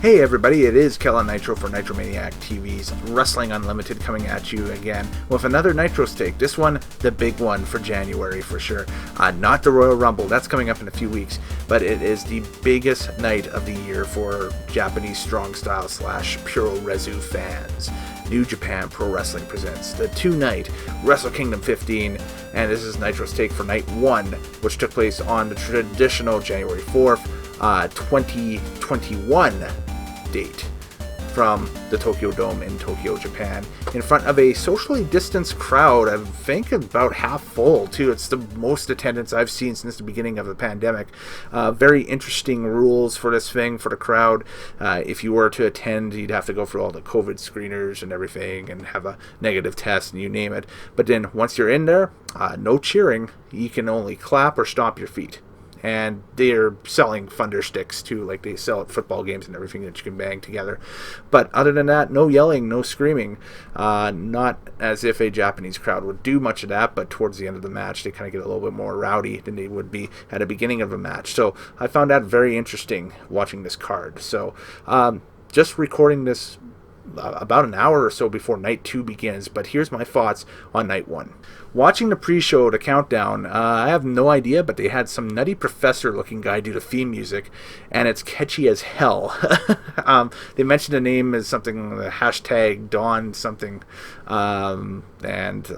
Hey everybody, it is Kellen Nitro for Nitromaniac TV's Wrestling Unlimited coming at you again with another Nitro Stake. This one, the big one for January for sure. Not the Royal Rumble, that's coming up in a few weeks, but it is the biggest night of the year for Japanese strong style / puro resu fans. New Japan Pro Wrestling presents the two-night Wrestle Kingdom 15, and this is Nitro Stake for night 1, which took place on the traditional January 4th, 2021 date from the Tokyo Dome in Tokyo, Japan, in front of a socially distanced crowd. I think about half full too. It's the most attendance I've seen since the beginning of the pandemic. Very interesting rules for this thing for the crowd. If you were to attend, you'd have to go through all the COVID screeners and everything and have a negative test and you name it. But then once you're in there, no cheering. You can only clap or stomp your feet. And they're selling thunder sticks too, like they sell at football games and everything that you can bang together. But other than that, no yelling, no screaming. Not as if a Japanese crowd would do much of that, but towards the end of the match, they kind of get a little bit more rowdy than they would be at the beginning of a match. So I found that very interesting watching this card. So just recording this about an hour or so before night 2 begins, but here's my thoughts on night 1. Watching the pre-show, the countdown, I have no idea, but they had some nutty professor looking guy do the theme music, and it's catchy as hell. They mentioned the name as something, the hashtag Dawn something, and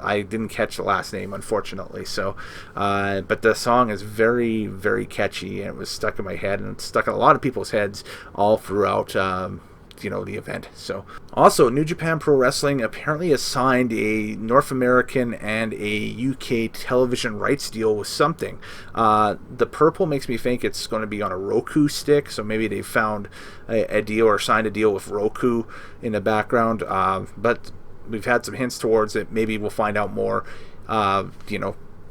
I didn't catch the last name, unfortunately. So, but the song is very, very catchy, and it was stuck in my head, and it's stuck in a lot of people's heads all throughout the event. So also, New Japan Pro Wrestling apparently has signed a North American and a UK television rights deal with something. The purple makes me think it's going to be on a Roku stick, so maybe they found a deal or signed a deal with Roku in the background, but we've had some hints towards it. Maybe we'll find out more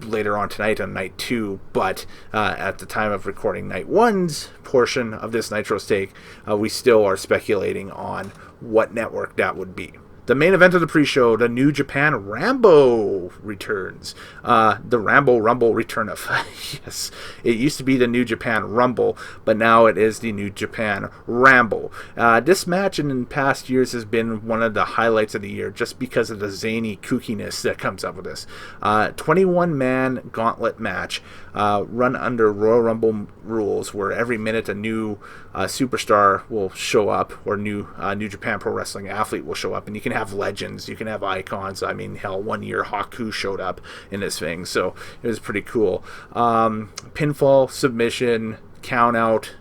later on tonight on night 2, but at the time of recording night 1's portion of this Nitro Stake, we still are speculating on what network that would be. The main event of the pre-show, the New Japan Rambo returns. The Rambo Rumble returneth. Yes, it used to be the New Japan Rumble, but now it is the New Japan Ramble. This match in past years has been one of the highlights of the year just because of the zany kookiness that comes up with this. 21-man gauntlet match run under Royal Rumble rules, where every minute a new superstar will show up, or new New Japan Pro Wrestling athlete will show up, and you can have legends, you can have icons. I mean, hell, one year Haku showed up in this thing, so it was pretty cool. Pinfall, submission, count out,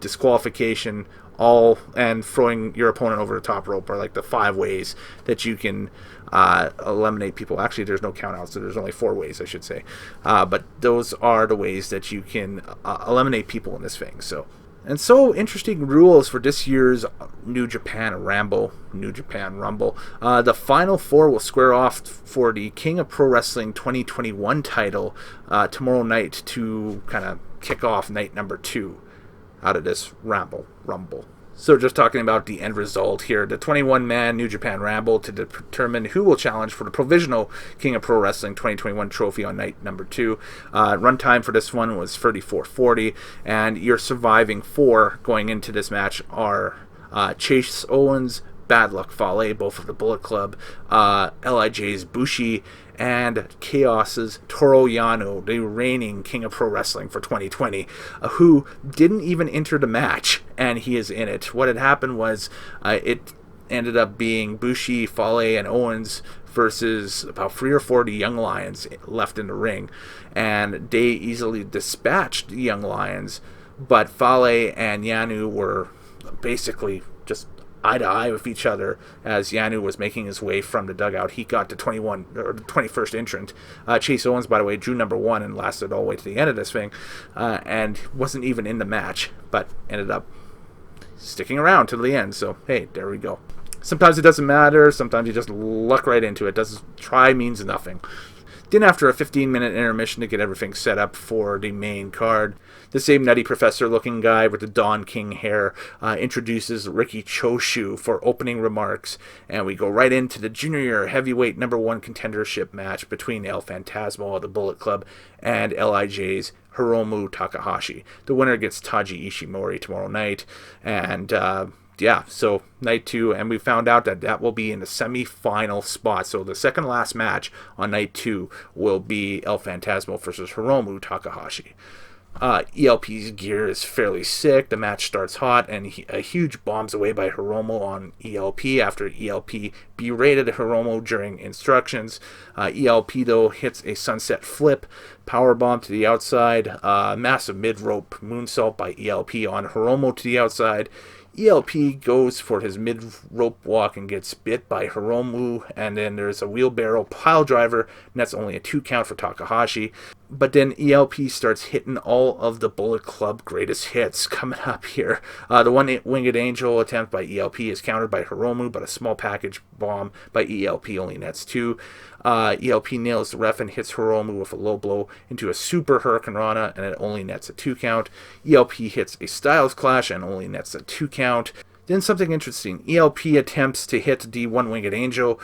disqualification, all, and throwing your opponent over the top rope are like the 5 ways that you can eliminate people. Actually, there's no count out, so there's only 4 ways, I should say. But those are the ways that you can eliminate people in this thing. So interesting rules for this year's New Japan Rumble. The final 4 will square off for the King of Pro Wrestling 2021 title tomorrow night to kind of kick off night number 2 out of this Rumble. So just talking about the end result here, the 21-man New Japan Rumble to determine who will challenge for the provisional King of Pro Wrestling 2021 trophy on night number 2. Runtime for this one was 34:40, and your surviving 4 going into this match are Chase Owens, Bad Luck Fale, both of the Bullet Club, LIJ's Bushi, and Chaos's Toru Yano, the reigning King of Pro Wrestling for 2020, who didn't even enter the match, and he is in it. What had happened was it ended up being Bushi, Fale, and Owens versus about 3 or 4 of the Young Lions left in the ring, and they easily dispatched the Young Lions, but Fale and Yano were basically just eye to eye with each other as Yano was making his way from the dugout. He got to 21st entrant. Chase Owens, by the way, drew number 1 and lasted all the way to the end of this thing, and wasn't even in the match, but ended up sticking around till the end. So hey, there we go. Sometimes it doesn't matter. Sometimes you just luck right into it. Try means nothing. Then after a 15-minute intermission to get everything set up for the main card, the same Nutty Professor-looking guy with the Don King hair introduces Riki Choshu for opening remarks, and we go right into the junior heavyweight #1 contendership match between El Phantasma of the Bullet Club and LIJ's Hiromu Takahashi. The winner gets Taiji Ishimori tomorrow night, and so night 2, and we found out that will be in the semi-final spot. So the second last match on night 2 will be El Phantasmo versus Hiromu Takahashi. ELP's gear is fairly sick. The match starts hot, and a huge bombs away by Hiromu on ELP after ELP berated Hiromu during instructions. ELP, though, hits a sunset flip, powerbomb to the outside, massive mid-rope moonsault by ELP on Hiromu to the outside. ELP goes for his mid-rope walk and gets bit by Hiromu, and then there's a wheelbarrow pile driver, and that's only a 2 count for Takahashi. But then ELP starts hitting all of the Bullet Club greatest hits coming up here. The one-winged angel attempt by ELP is countered by Hiromu, but a small package bomb by ELP only nets 2. ELP nails the ref and hits Hiromu with a low blow into a super Hurricane Rana, and it only nets a 2 count. ELP hits a Styles Clash and only nets a 2 count. Then something interesting. ELP attempts to hit the one-winged angel,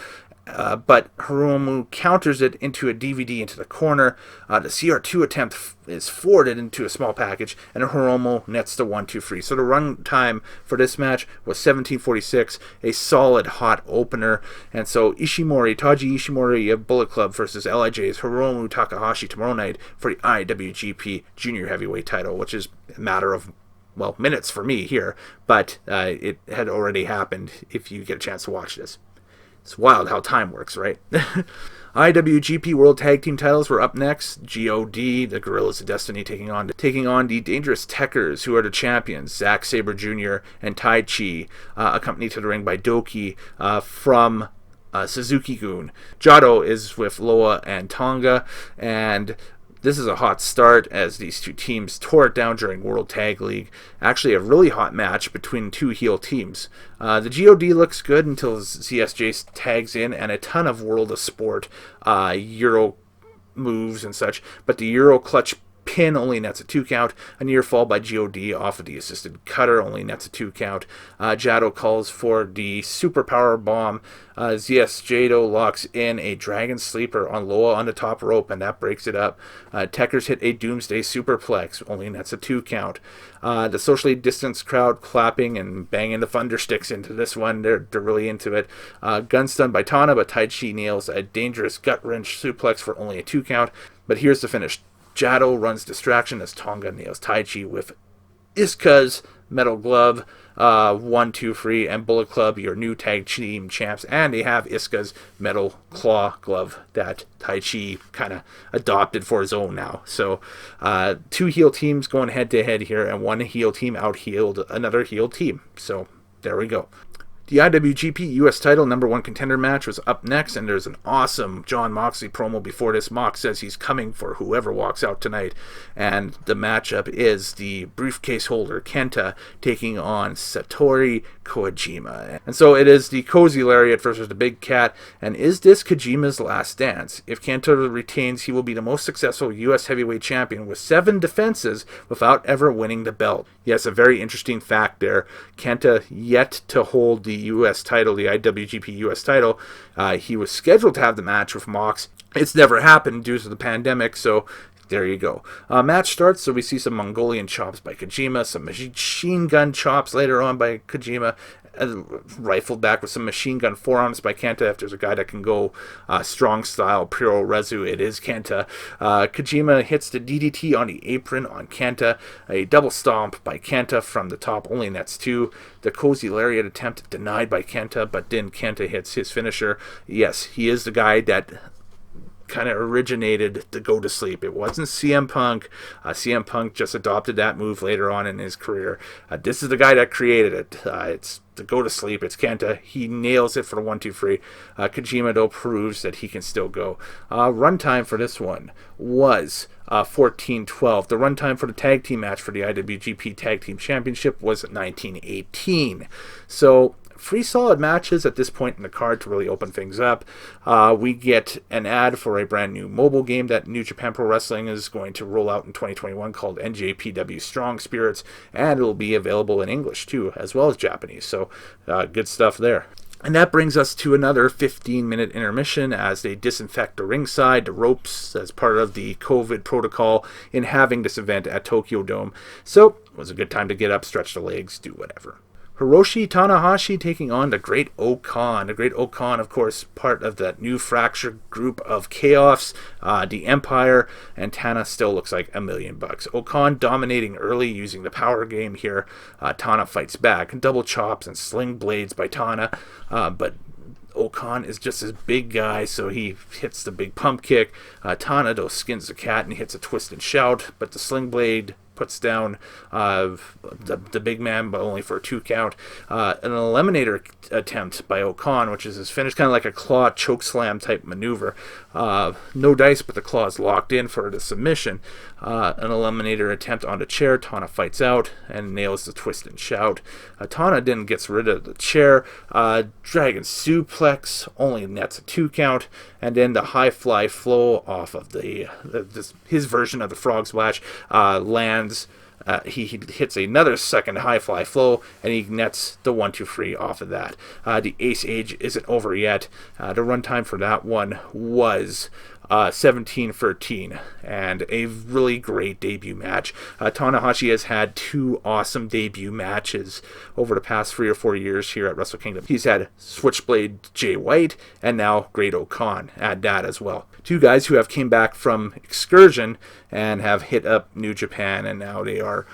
but Hiromu counters it into a DVD into the corner. The CR2 attempt is forwarded into a small package, and Hiromu nets the 1-2-3. So the run time for this match was 17:46, a solid hot opener. And so Taiji Ishimori of Bullet Club versus LIJ's Hiromu Takahashi tomorrow night for the IWGP Junior Heavyweight title, which is a matter of minutes for me here, but it had already happened if you get a chance to watch this. It's wild how time works, right? IWGP World Tag Team titles were up next. G.O.D, the Gorillas of Destiny, taking on the Dangerous Tekkers, who are the champions, Zack Sabre Jr. and Tai Chi, accompanied to the ring by Doki from Suzuki-gun. Jado is with Loa and Tonga, and this is a hot start as these two teams tore it down during World Tag League. Actually, a really hot match between two heel teams. The G.O.D looks good until ZSJ tags in, and a ton of World of Sport Euro moves and such. But the Euro clutch pin only nets a 2 count. A near fall by G.O.D off of the assisted cutter only nets a 2 count. Jado calls for the super power bomb. ZSJ locks in a dragon sleeper on Loa on the top rope, and that breaks it up. Tekkers hit a doomsday superplex, only nets a 2 count. The socially distanced crowd clapping and banging the thunder sticks into this one. They're really into it. Gun stun by Tana, but Tai Chi nails a dangerous gut wrench suplex for only a 2 count. But here's the finish. Jado runs distraction as Tonga nails Tai Chi with Iska's metal glove, 1-2-3, and Bullet Club, your new tag team champs, and they have Iska's metal claw glove that Tai Chi kind of adopted for his own now. So 2 heel teams going head to head here, and 1 heel team out-heeled another heel team. So there we go. The IWGP US title #1 contender match was up next, and there's an awesome Jon Moxley promo before this. Mox says he's coming for whoever walks out tonight, and the matchup is the briefcase holder Kenta taking on Satoru Kojima. And so it is the Cozy Lariat versus the Big Cat, and is this Kojima's last dance? If Kenta retains, he will be the most successful US heavyweight champion with 7 defenses without ever winning the belt. Yes, a very interesting fact there. Kenta yet to hold the U.S. title, the IWGP U.S. title. He was scheduled to have the match with Mox. It's never happened due to the pandemic, so there you go. Match starts, so we see some Mongolian chops by Kojima, some machine gun chops later on by Kojima, rifled back with some machine gun forearms by Kenta. If there's a guy that can go strong style, puro rezu, it is Kenta. Kojima hits the DDT on the apron on Kenta. A double stomp by Kenta from the top, only nets 2. The Cozy Lariat attempt denied by Kenta, but then Kenta hits his finisher. Yes, he is the guy that kind of originated the go to sleep. It wasn't CM Punk. CM Punk just adopted that move later on in his career. This is the guy that created it. It's the go to sleep. It's Kenta. He nails it for the 1-2-3. Kojima though proves that he can still go. Runtime for this one was 14:12. The runtime for the tag team match for the IWGP Tag Team Championship was 19:18. So Three solid matches at this point in the card to really open things up. We get an ad for a brand new mobile game that New Japan Pro Wrestling is going to roll out in 2021 called Njpw Strong Spirits, and it will be available in English too, as well as Japanese. So good stuff there. And that brings us to another 15-minute intermission as they disinfect the ringside, the ropes, as part of the COVID protocol in having this event at Tokyo Dome. So it was a good time to get up, stretch the legs, do whatever. Hiroshi Tanahashi taking on the Great O-Khan. The Great O-Khan, of course, part of that new fractured group of Chaos, the Empire, and Tana still looks like $1 million. O-Khan dominating early using the power game here. Tana fights back, double chops and sling blades by Tana, but O-Khan is just this big guy, so he hits the big pump kick. Tana, though, skins the cat and hits a twist and shout, but the sling blade puts down the big man, but only for a 2 count. An eliminator attempt by O-Khan, which is his finish, kind of like a claw choke slam type maneuver. No dice, but the claw is locked in for the submission. An eliminator attempt on the chair. Tana fights out and nails the twist and shout. Tana then gets rid of the chair. Dragon suplex only nets a 2 count, and then the high fly flow off of his version of the frog splash lands. He hits another second high fly flow, and he nets the 1-2-3 off of that. The Ace Age isn't over yet. The runtime for that one was 17-13, and a really great debut match. Tanahashi has had 2 awesome debut matches over the past 3 or 4 years here at Wrestle Kingdom. He's had Switchblade Jay White, and now Great O-Khan. Add that as well. 2 guys who have came back from excursion and have hit up New Japan, and now they are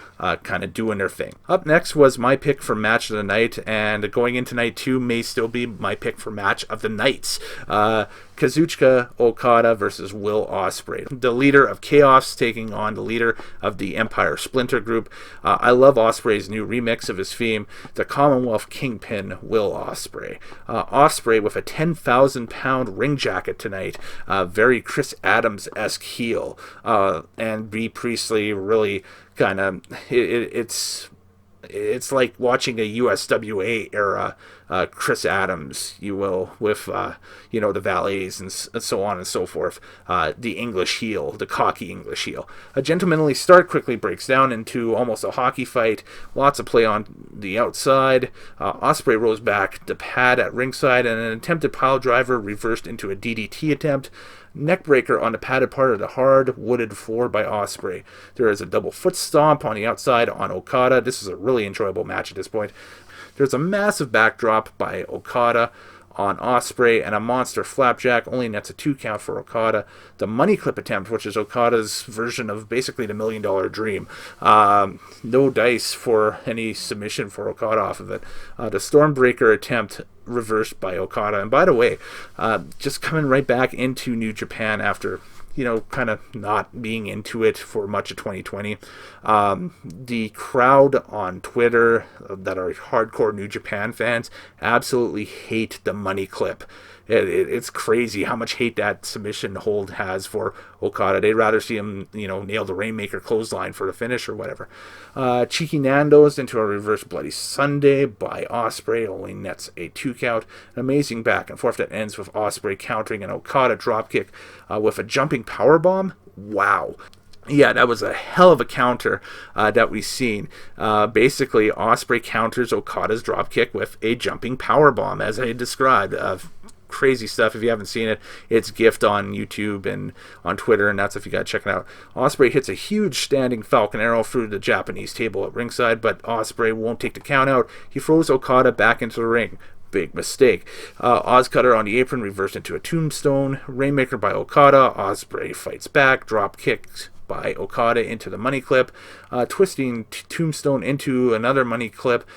kind of doing their thing. Up next was my pick for match of the night, and going into night 2 may still be my pick for match of the nights. Kazuchika Okada versus Will Osprey. The leader of Chaos taking on the leader of the Empire Splinter Group. I love Osprey's new remix of his theme, the Commonwealth Kingpin Will Osprey. Osprey with a 10,000-pound ring jacket tonight. Very Chris Adams-esque heel. And Bea Priestley really kind of... It's like watching a USWA era Chris Adams, you will, with, the valets and so on and so forth. The English heel, the cocky English heel. A gentlemanly start quickly breaks down into almost a hockey fight. Lots of play on the outside. Osprey rolls back the pad at ringside, and an attempted pile driver reversed into a DDT attempt. Neckbreaker on the padded part of the hard wooded floor by Osprey. There is a double foot stomp on the outside on Okada. This is a really enjoyable match at this point. There's a massive backdrop by Okada on Osprey, and a monster flapjack only nets a 2 count for Okada. The money clip attempt, which is Okada's version of basically the $1 Million Dream. No dice for any submission for Okada off of it. The Stormbreaker attempt reversed by Okada. And by the way, just coming right back into New Japan after kind of not being into it for much of 2020. The crowd on Twitter that are hardcore New Japan fans absolutely hate the money clip. It's crazy how much hate that submission hold has for Okada. They'd rather see him, nail the Rainmaker clothesline for the finish or whatever. Cheeky Nando's into a reverse Bloody Sunday by Osprey, only nets a 2 count. An amazing back and forth that ends with Osprey countering an Okada dropkick with a jumping powerbomb. Wow. Yeah, that was a hell of a counter that we've seen. Basically, Osprey counters Okada's dropkick with a jumping powerbomb, as I described. Crazy stuff. If you haven't seen it, it's gift on YouTube and on Twitter, and that's if you gotta check it out. Osprey hits a huge standing Falcon Arrow through the Japanese table at ringside, but Osprey won't take the count out. He throws Okada back into the ring. Big mistake. Ozcutter on the apron reversed into a tombstone. Rainmaker by Okada. Osprey fights back. Drop kicks by Okada into the money clip, twisting Tombstone into another money clip.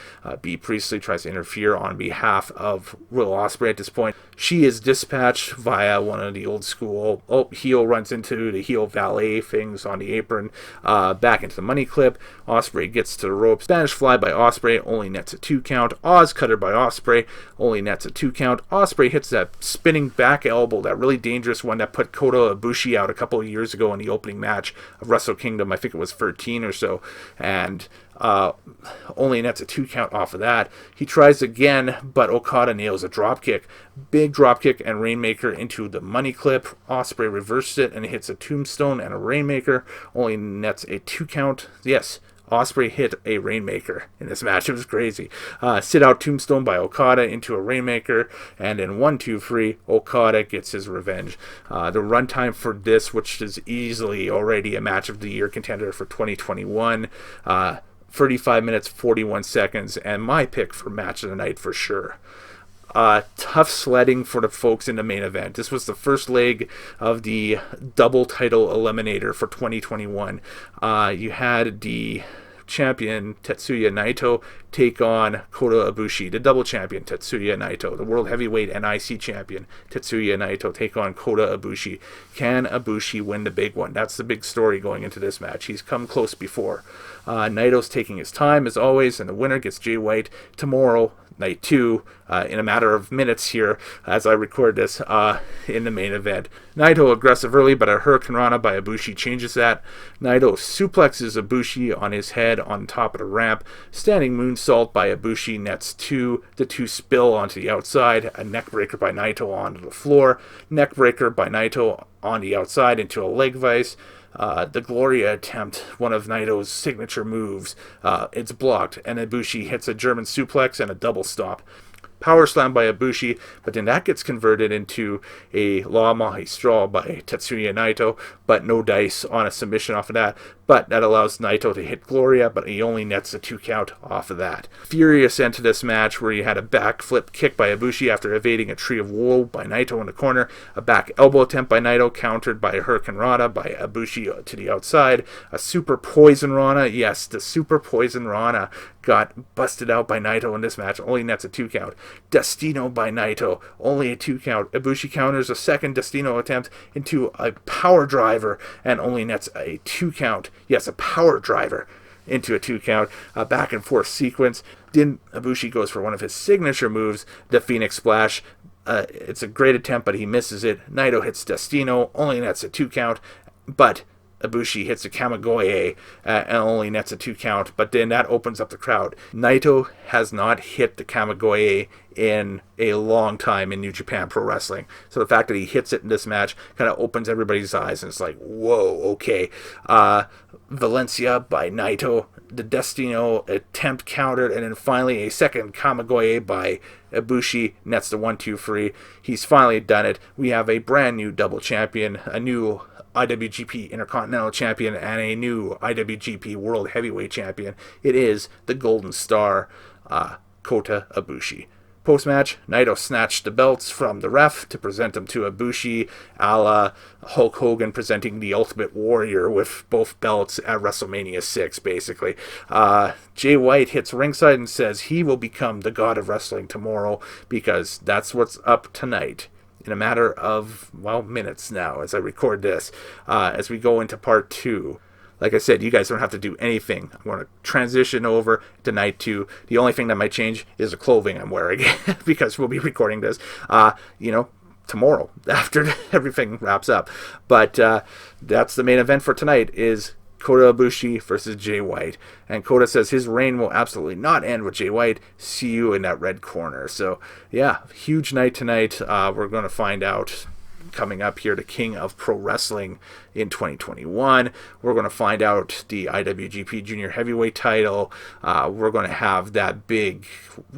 Bea Priestley tries to interfere on behalf of Will Ospreay at this point. She is dispatched via one of the old school, heel runs into the heel valet things on the apron, back into the money clip. Ospreay gets to the rope. Spanish Fly by Ospreay only nets a 2 count. Ozcutter by Ospreay only nets a 2 count. Ospreay hits that spinning back elbow, that really dangerous one that put Kota Ibushi out a couple of years ago in the opening match. of Wrestle Kingdom. I think it was 13 or so, and only nets a 2 count off of that. He tries again, but Okada nails a dropkick. Big dropkick and Rainmaker into the money clip. Osprey reversed it and hits a tombstone and a Rainmaker. Only nets a 2 count. Yes, Osprey hit a Rainmaker in this match. It was crazy. Sit out tombstone by Okada into a Rainmaker, and in 1-2-3, Okada gets his revenge. The runtime for this, which is easily already a match of the year contender for 2021, 35 minutes, 41 seconds, and my pick for match of the night for sure. Tough sledding for the folks in the main event. This was the first leg of the double title eliminator for 2021. You had the champion Tetsuya Naito take on Kota Ibushi, the double champion Tetsuya Naito, the world heavyweight and IC champion Tetsuya Naito take on Kota Ibushi. Can Ibushi win the big one? That's the big story going into this match. He's come close before. Naito's taking his time as always, and the winner gets Jay White tomorrow, night 2, in a matter of minutes here as I record this in the main event. Naito aggressive early, but a Hurricane Rana by Ibushi changes that. Naito suplexes Ibushi on his head on top of the ramp. Standing moonsault by Ibushi nets 2. The 2 spill onto the outside. A neckbreaker by Naito onto the floor. Neckbreaker by Naito on the outside into a leg vice. The Gloria attempt, one of Naito's signature moves, it's blocked, and Ibushi hits a German suplex and a double stomp. Power slam by Ibushi, but then that gets converted into a La Magistral by Tetsuya Naito, but no dice on a submission off of that. But that allows Naito to hit Gloria, but he only nets a 2 count off of that. Furious end to this match where you had a backflip kick by Ibushi after evading a tree of woe by Naito in the corner. A back elbow attempt by Naito countered by a Hurricane Rana by Ibushi to the outside. A super poison Rana. Yes, the super poison Rana got busted out by Naito in this match. Only nets a 2 count. Destino by Naito. Only a 2 count. Ibushi counters a second Destino attempt into a power driver and only nets a 2 count. Yes, a power driver into a 2 count. A back and forth sequence. Then Ibushi goes for one of his signature moves, the Phoenix Splash. It's a great attempt, but he misses it. Naito hits Destino, only nets a 2 count, but Ibushi hits a Kamigoye and only nets a 2 count, but then that opens up the crowd. Naito has not hit the Kamigoye in a long time in New Japan Pro Wrestling. So the fact that he hits it in this match kind of opens everybody's eyes, and it's like, whoa, okay. Valencia by Naito, the Destino attempt countered, and then finally a second Kamigoye by Ibushi nets the 1-2-3. He's finally done it. We have a brand new double champion, a new IWGP Intercontinental Champion, and a new IWGP World Heavyweight Champion. It is the Golden Star, Kota Ibushi. Post-match, Naito snatched the belts from the ref to present them to Ibushi, a la Hulk Hogan presenting the Ultimate Warrior with both belts at WrestleMania 6, basically. Jay White hits ringside and says he will become the God of Wrestling tomorrow because that's what's up tonight. In a matter of, minutes now as I record this, as we go into part 2. Like I said, you guys don't have to do anything. I'm going to transition over to night 2. The only thing that might change is the clothing I'm wearing because we'll be recording this, tomorrow after everything wraps up. But that's the main event for tonight is Kota Ibushi versus Jay White. And Kota says his reign will absolutely not end with Jay White. See you in that red corner. So, yeah, huge night tonight. We're going to find out coming up here, the King of Pro Wrestling in 2021. We're going to find out the IWGP Junior Heavyweight title. We're going to have that big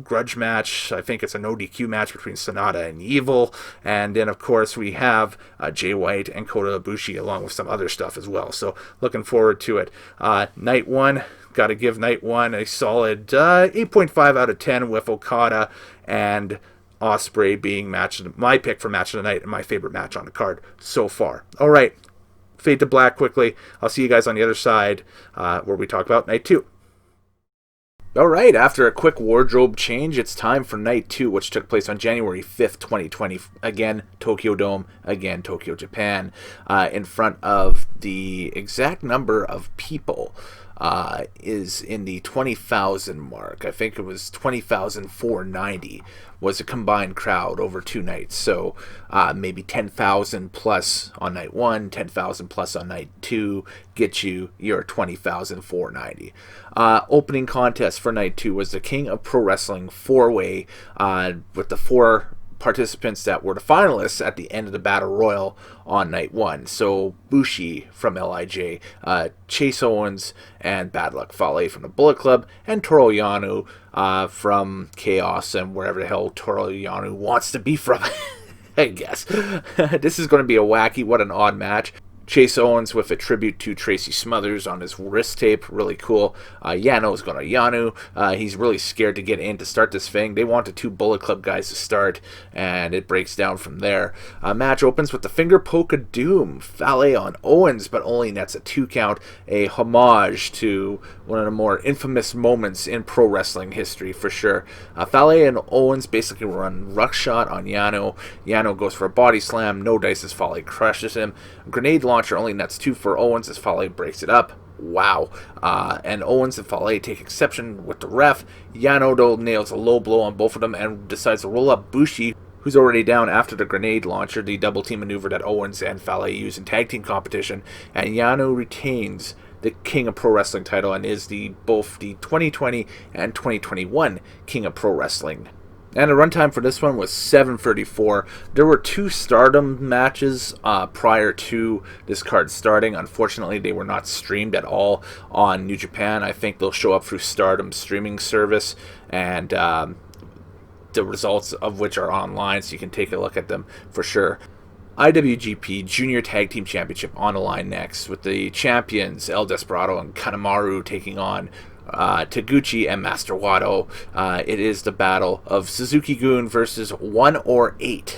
grudge match. I think it's a no DQ match between Sonata and Evil. And then, of course, we have Jay White and Kota Ibushi along with some other stuff as well. So looking forward to it. Night 1. Got to give night 1 a solid 8.5 out of 10 with Okada and Osprey being my pick for match of the night and my favorite match on the card so far. All right, fade to black quickly. I'll see you guys on the other side where we talk about night 2. All right, after a quick wardrobe change, it's time for night 2, which took place on January 5th, 2020. Again, Tokyo Dome, again, Tokyo, Japan, in front of the exact number of people is in the 20,000 mark. I think it was 20,490 was a combined crowd over 2 nights. So maybe 10,000 plus on night 1, 10,000 plus on night 2 get you your 20,490. Opening contest for night 2 was the King of Pro Wrestling 4-way with the 4 participants that were the finalists at the end of the Battle Royal on night 1. So Bushi from LIJ, Chase Owens and Bad Luck Fale from the Bullet Club, and Toru Yano from Chaos and wherever the hell Toru Yano wants to be from, I guess. This is going to be a wacky, what an odd match. Chase Owens with a tribute to Tracy Smothers on his wrist tape. Really cool. Yano's going to Yanu. He's really scared to get in to start this thing. They want the 2 Bullet Club guys to start, and it breaks down from there. Match opens with the finger poke of doom. Fale on Owens, but only nets a 2 count. A homage to one of the more infamous moments in pro wrestling history, for sure. Fale and Owens basically run ruckshot on Yano. Yano goes for a body slam. No dice as Fale crushes him. Grenade launcher only nets 2 for Owens as Fale breaks it up. Wow. And Owens and Fale take exception with the ref. Yano, though, nails a low blow on both of them and decides to roll up Bushi, who's already down after the grenade launcher, the double team maneuver that Owens and Fale use in tag team competition. And Yano retains the King of Pro Wrestling title and is both the 2020 and 2021 King of Pro Wrestling. And the runtime for this one was 7:34. There were 2 Stardom matches prior to this card starting. Unfortunately, they were not streamed at all on New Japan. I think they'll show up through Stardom's streaming service, and the results of which are online, so you can take a look at them for sure. IWGP Junior Tag Team Championship on the line next, with the champions El Desperado and Kanemaru taking on Taguchi and Master Wato. It is the battle of Suzuki-gun versus 1 or 8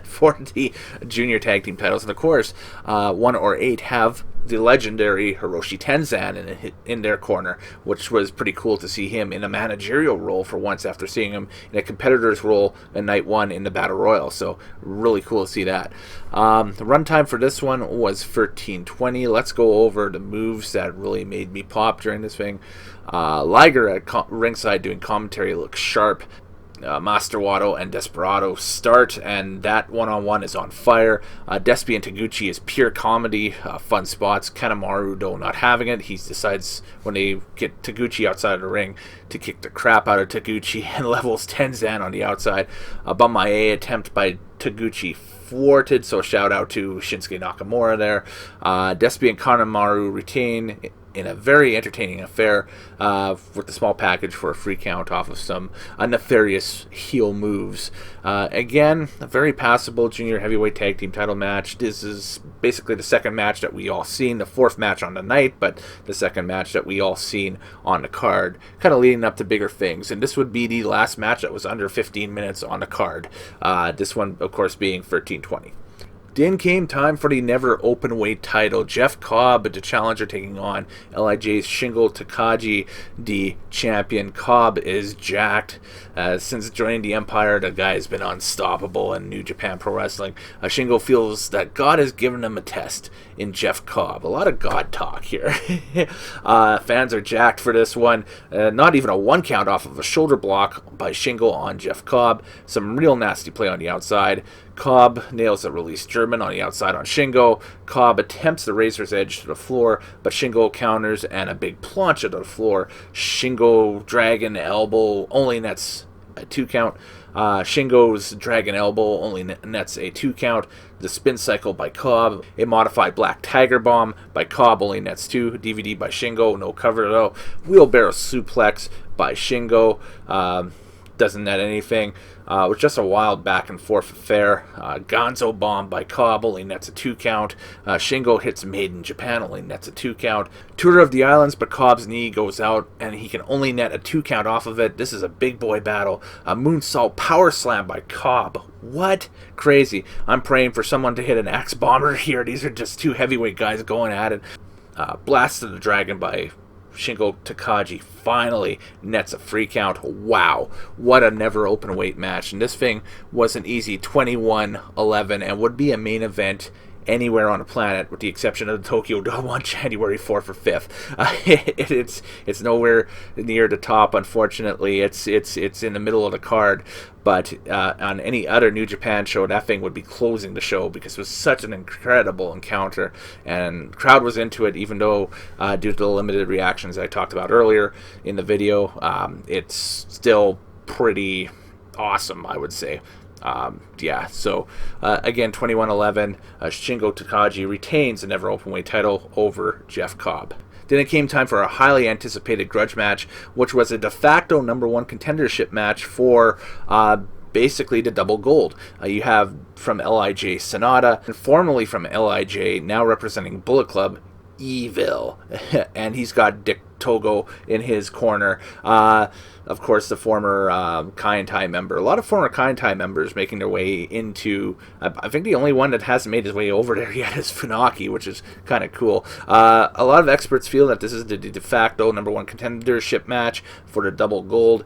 for the junior tag team titles. And of course, 1 or 8 have the legendary Hiroshi Tenzan in their corner, which was pretty cool to see him in a managerial role for once after seeing him in a competitor's role in night 1 in the Battle Royal. So really cool to see that. The runtime for this one was 13:20. Let's go over the moves that really made me pop during this thing. Liger at ringside doing commentary looks sharp. Master Wato and Desperado start, and that one-on-one is on fire. Despy and Taguchi is pure comedy, fun spots. Kanemaru, though, not having it. He decides when they get Taguchi outside of the ring to kick the crap out of Taguchi and levels Tenzan on the outside. A Bamae attempt by Taguchi thwarted, so shout out to Shinsuke Nakamura there. Despy and Kanemaru retain in a very entertaining affair with the small package for a free count off of some nefarious heel moves. Again, a very passable junior heavyweight tag team title match. This is basically the second match that we all seen, the 4th match on the night, but the second match that we all seen on the card, kind of leading up to bigger things. And this would be the last match that was under 15 minutes on the card. This one, of course, being 13:20. Then came time for the never open weight title. Jeff Cobb, the challenger, taking on LIJ's Shingo Takagi, the champion. Cobb is jacked. Since joining the Empire, the guy has been unstoppable in New Japan Pro Wrestling. Shingo feels that God has given him a test in Jeff Cobb. A lot of God talk here. Fans are jacked for this one. Not even a 1 count off of a shoulder block by Shingo on Jeff Cobb. Some real nasty play on the outside. Cobb nails a release German on the outside on Shingo. Cobb attempts the razor's edge to the floor, but Shingo counters and a big plancha to the floor. Shingo dragon elbow only nets a 2 count. Shingo's dragon elbow only nets a 2 count. The spin cycle by Cobb. A modified black tiger bomb by Cobb only nets 2. DVD by Shingo, no cover though. Wheelbarrow suplex by Shingo. Doesn't net anything. It was just a wild back and forth affair. Gonzo bomb by Cobb only nets a 2 count. Shingo hits Made in Japan, only nets a 2 count. Tour of the Islands, but Cobb's knee goes out and he can only net a 2 count off of it. This is a big boy battle. A moonsault power slam by Cobb. What? Crazy. I'm praying for someone to hit an axe bomber here. These are just 2 heavyweight guys going at it. Blast of the Dragon by Shingo Takagi finally nets a free count. Wow, what a never open weight match. And this thing was an easy 21-11 and would be a main event anywhere on the planet, with the exception of the Tokyo Dome on January 4th or 5th. It's nowhere near the top, unfortunately. It's in the middle of the card. But on any other New Japan show, that thing would be closing the show because it was such an incredible encounter. And crowd was into it, even though due to the limited reactions I talked about earlier in the video, it's still pretty awesome, I would say. So again, 21-11, Shingo Takagi retains the Never Openweight title over Jeff Cobb. Then it came time for a highly anticipated grudge match, which was a de facto #1 contendership match for basically the double gold. You have from LIJ Sonata, and formerly from LIJ, now representing Bullet Club, Evil. And he's got Dick Togo in his corner. Of course, the former Kai En Tai member. A lot of former Kai En Tai members making their way into... I think the only one that hasn't made his way over there yet is Funaki, which is kind of cool. A lot of experts feel that this is the de facto #1 contendership match for the double gold.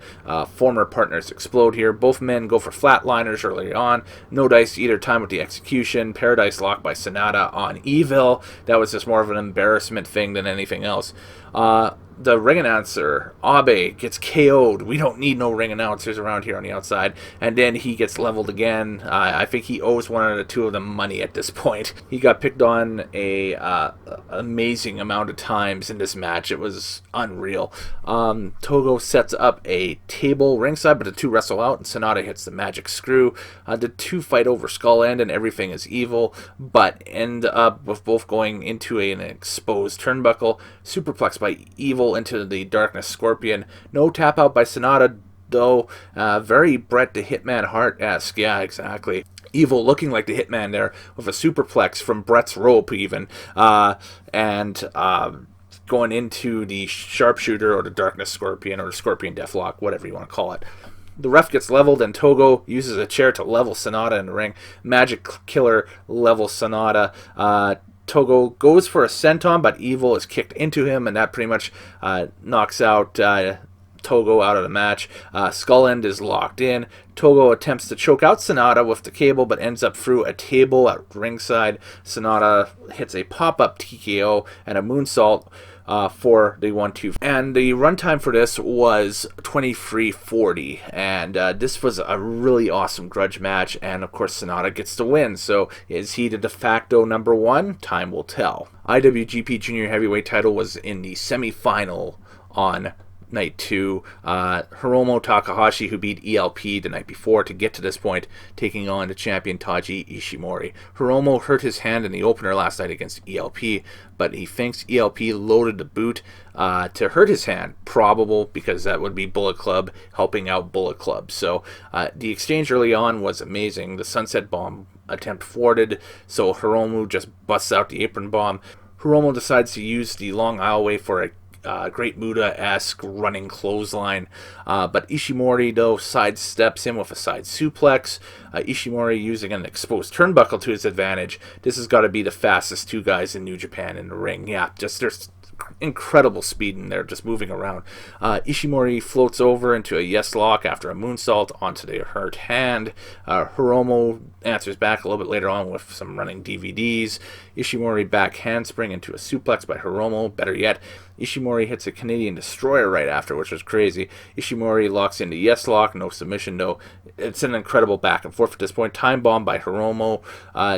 Former partners explode here. Both men go for flatliners early on. No dice either time with the execution. Paradise Lock by Sonata on Evil. That was just more of an embarrassment thing than anything else. The ring announcer, Abe, gets KO'd. We don't need no ring announcers around here on the outside. And then he gets leveled again. I think he owes one of the two of them money at this point. He got picked on a amazing amount of times in this match. It was unreal. Togo sets up a table ringside, but the two wrestle out, and Sonata hits the magic screw. The two fight over Skull End, and everything is evil, but end up with both going into an exposed turnbuckle. Superplex by Evil into the Darkness Scorpion. No tap out by Sonata, though. Very Bret the Hitman Hart-esque. Yeah, exactly. Evil looking like the Hitman there with a superplex from Bret's rope even. And going into the Sharpshooter or the Darkness Scorpion or the Scorpion Deathlock, whatever you want to call it. The ref gets leveled, and Togo uses a chair to level Sonata in the ring. Magic Killer levels Sonata. Togo goes for a senton, but Evil is kicked into him, and that pretty much knocks out Togo out of the match. Skull End is locked in. Togo attempts to choke out Sonata with the cable, but ends up through a table at ringside. Sonata hits a pop-up TKO and a moonsault for the 1-2. And the runtime for this was 23:40, and this was a really awesome grudge match, and of course Sonata gets the win. So is he the de facto #1? Time will tell. IWGP Junior Heavyweight title was in the semi-final on Night 2. Hiromu Takahashi, who beat ELP the night before to get to this point, taking on the champion Taiji Ishimori. Hiromu hurt his hand in the opener last night against ELP, but he thinks ELP loaded the boot to hurt his hand. Probable, because that would be Bullet Club helping out Bullet Club. So the exchange early on was amazing. The Sunset Bomb attempt thwarted, so Hiromu just busts out the apron bomb. Hiromu decides to use the Long Aisleway for a Great Muta-esque running clothesline, but Ishimori, though, sidesteps him with a side suplex. Ishimori using an exposed turnbuckle to his advantage. This has got to be the fastest two guys in New Japan in the ring. Yeah, just there's incredible speed in there, just moving around. Ishimori floats over into a yes lock after a moonsault onto the hurt hand. Hiromu answers back a little bit later on with some running DVDs. Ishimori back handspring into a suplex by Hiromu. Better yet, Ishimori hits a Canadian Destroyer right after, which was crazy. Ishimori locks into yes lock, no submission though. It's an incredible back and forth at this point. Time bomb by Hiromu,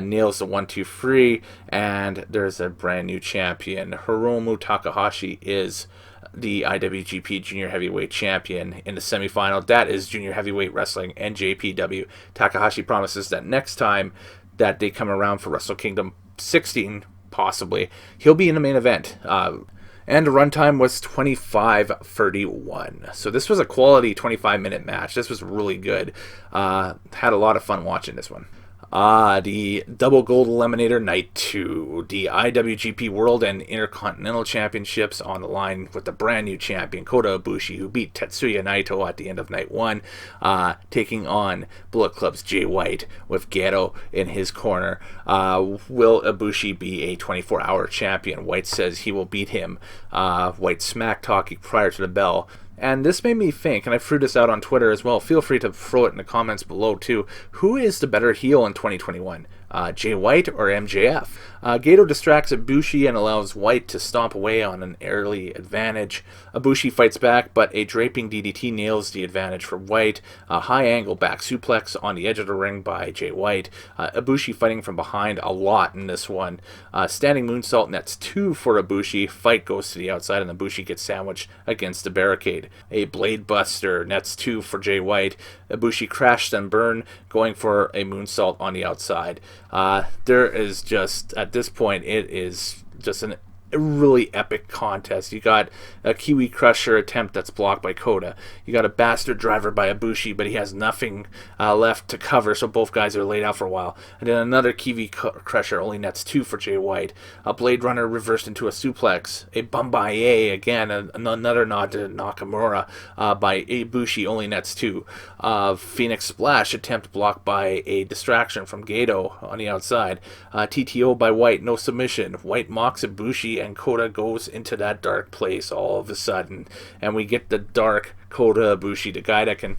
nails the 1-2-3, and there's a brand new champion. Hiromu Takahashi is the IWGP Junior Heavyweight Champion in the semifinal. That is Junior Heavyweight Wrestling Njpw. Takahashi promises that next time that they come around for Wrestle Kingdom 16, possibly, he'll be in the main event. And the runtime was 25:31. So this was a quality 25-minute match. This was really good. Had a lot of fun watching this one. The Double Gold Eliminator Night 2. The IWGP World and Intercontinental Championships on the line with the brand new champion, Kota Ibushi, who beat Tetsuya Naito at the end of Night 1, taking on Bullet Club's Jay White with Gedo in his corner. Will Ibushi be a 24-hour champion? White says he will beat him. White smack talking prior to the bell. And this made me think, and I threw this out on Twitter as well, feel free to throw it in the comments below too, who is the better heel in 2021? Jay White or MJF? G.O.D distracts Ibushi and allows White to stomp away on an early advantage. Ibushi fights back, but a draping DDT nails the advantage for White. A high-angle back suplex on the edge of the ring by Jay White. Ibushi fighting from behind a lot in this one. Standing moonsault nets 2 for Ibushi. Fight goes to the outside, and Ibushi gets sandwiched against the barricade. A blade buster nets 2 for Jay White. Ibushi crashed and burn, going for a moonsault on the outside. There is just, at this point, it is just a really epic contest. You got a Kiwi Crusher attempt that's blocked by Kota. You got a bastard driver by Ibushi, but he has nothing left to cover, so both guys are laid out for a while. And then another Kiwi Crusher only nets 2 for Jay White. A Blade Runner reversed into a suplex. A Bumbaye, again, another nod to Nakamura by Ibushi, only nets 2. Phoenix Splash attempt blocked by a distraction from Gedo on the outside. TTO by White, no submission. White mocks Ibushi, and Kota goes into that dark place all of a sudden, and we get the dark Kota Ibushi, the guy that can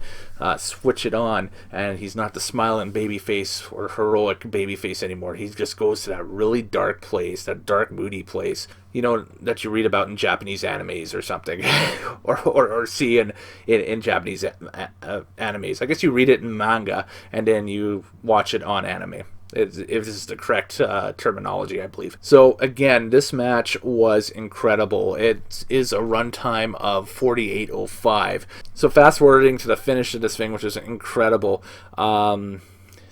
switch it on, and he's not the smiling babyface or heroic babyface anymore. He just goes to that really dark place, that dark, moody place, you know, that you read about in Japanese animes or something, or see in Japanese animes. I guess you read it in manga, and then you watch it on anime. If this is the correct terminology, I believe. So again, this match was incredible. It is a runtime of 48:05. So fast forwarding to the finish of this thing, which is incredible.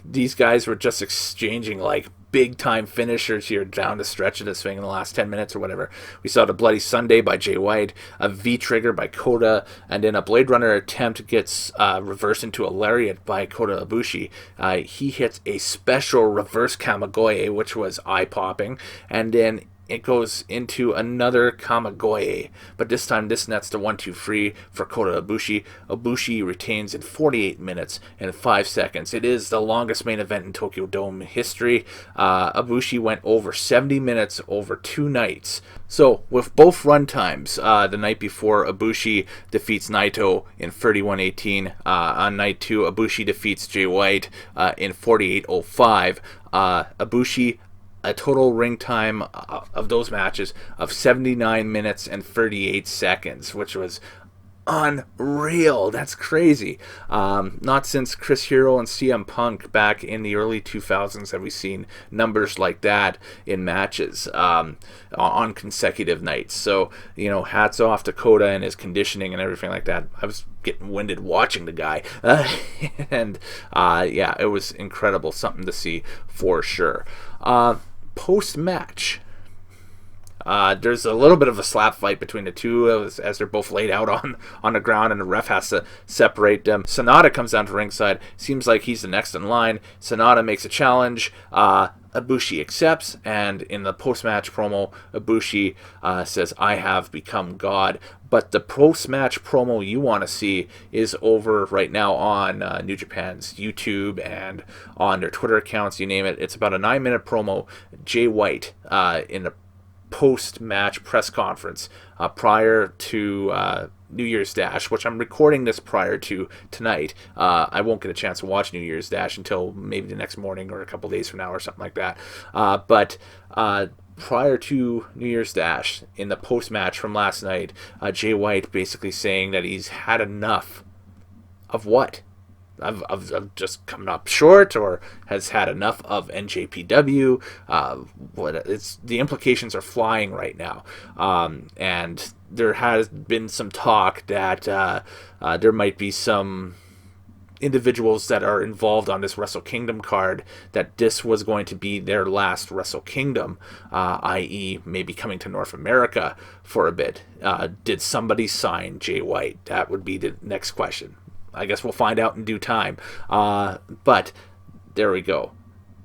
These guys were just exchanging like big time finishers here down the stretch of this thing in the last 10 minutes or whatever. We saw the Bloody Sunday by Jay White, a V-trigger by Kota, and then a Blade Runner attempt gets reversed into a lariat by Kota Ibushi. He hits a special reverse Kamigoye, which was eye-popping, and then it goes into another Kamigoye, but this time this nets the 1-2 for Kota Ibushi. Ibushi retains in 48 minutes and 5 seconds. It is the longest main event in Tokyo Dome history. Ibushi went over 70 minutes over 2 nights. So with both run times, the night before Ibushi defeats Naito in 31:18. On night 2, Ibushi defeats Jay White in 48:05. Ibushi, a total ring time of those matches of 79 minutes and 38 seconds, which was unreal. That's crazy. Not since Chris Hero and CM Punk back in the early 2000s have we seen numbers like that in matches on consecutive nights. So, you know, hats off to Kota and his conditioning and everything like that. I was getting winded watching the guy. And yeah, it was incredible. Something to see for sure. Post-match, there's a little bit of a slap fight between the two as they're both laid out on the ground, and the ref has to separate them. Sonata comes down to ringside. Seems like he's the next in line. Sonata makes a challenge. Ibushi accepts, and in the post-match promo, Ibushi says, "I have become God." But the post-match promo you want to see is over right now on New Japan's YouTube and on their Twitter accounts, you name it. It's about a 9-minute promo. Jay White in the post-match press conference prior to New Year's Dash, which I'm recording this prior to tonight. I won't get a chance to watch New Year's Dash until maybe the next morning or a couple days from now or something like that. But prior to New Year's Dash, in the post-match from last night, Jay White basically saying that he's had enough of what? Of just coming up short, or has had enough of NJPW. The implications are flying right now, and there has been some talk that there might be some individuals that are involved on this Wrestle Kingdom card, that this was going to be their last Wrestle Kingdom, i.e. maybe coming to North America for a bit. Did somebody sign Jay White? That would be the next question. I guess we'll find out in due time. But there we go.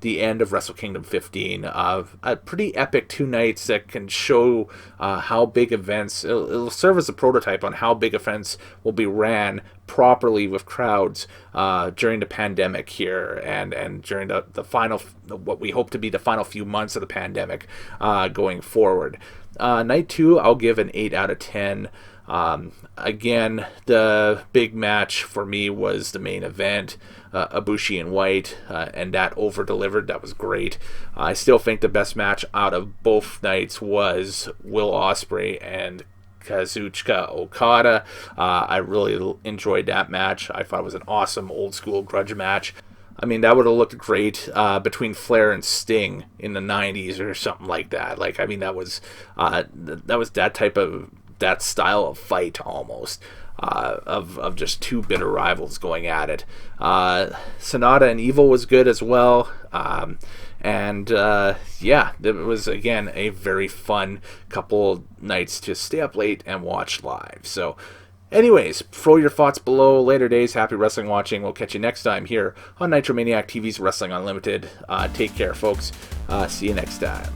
The end of Wrestle Kingdom 15. A pretty epic 2 nights that can show how big events, it'll serve as a prototype on how big events will be ran properly with crowds during the pandemic here, and during the final, what we hope to be the final few months of the pandemic going forward. Night 2, I'll give an 8 out of 10. Again, the big match for me was the main event, Ibushi and White, and that over-delivered. That was great. I still think the best match out of both nights was Will Osprey and Kazuchika Okada. I really enjoyed that match. I thought it was an awesome old-school grudge match. I mean, that would have looked great between Flair and Sting in the 90s or something like that. Like, I mean, that was that type of, that style of fight almost, of just two bitter rivals going at it. Sonata and Evil was good as well. Yeah, it was, again, a very fun couple nights to stay up late and watch live. So, anyways, throw your thoughts below. Later days, happy wrestling watching. We'll catch you next time here on Nitromaniac TV's Wrestling Unlimited. Take care, folks. See you next time.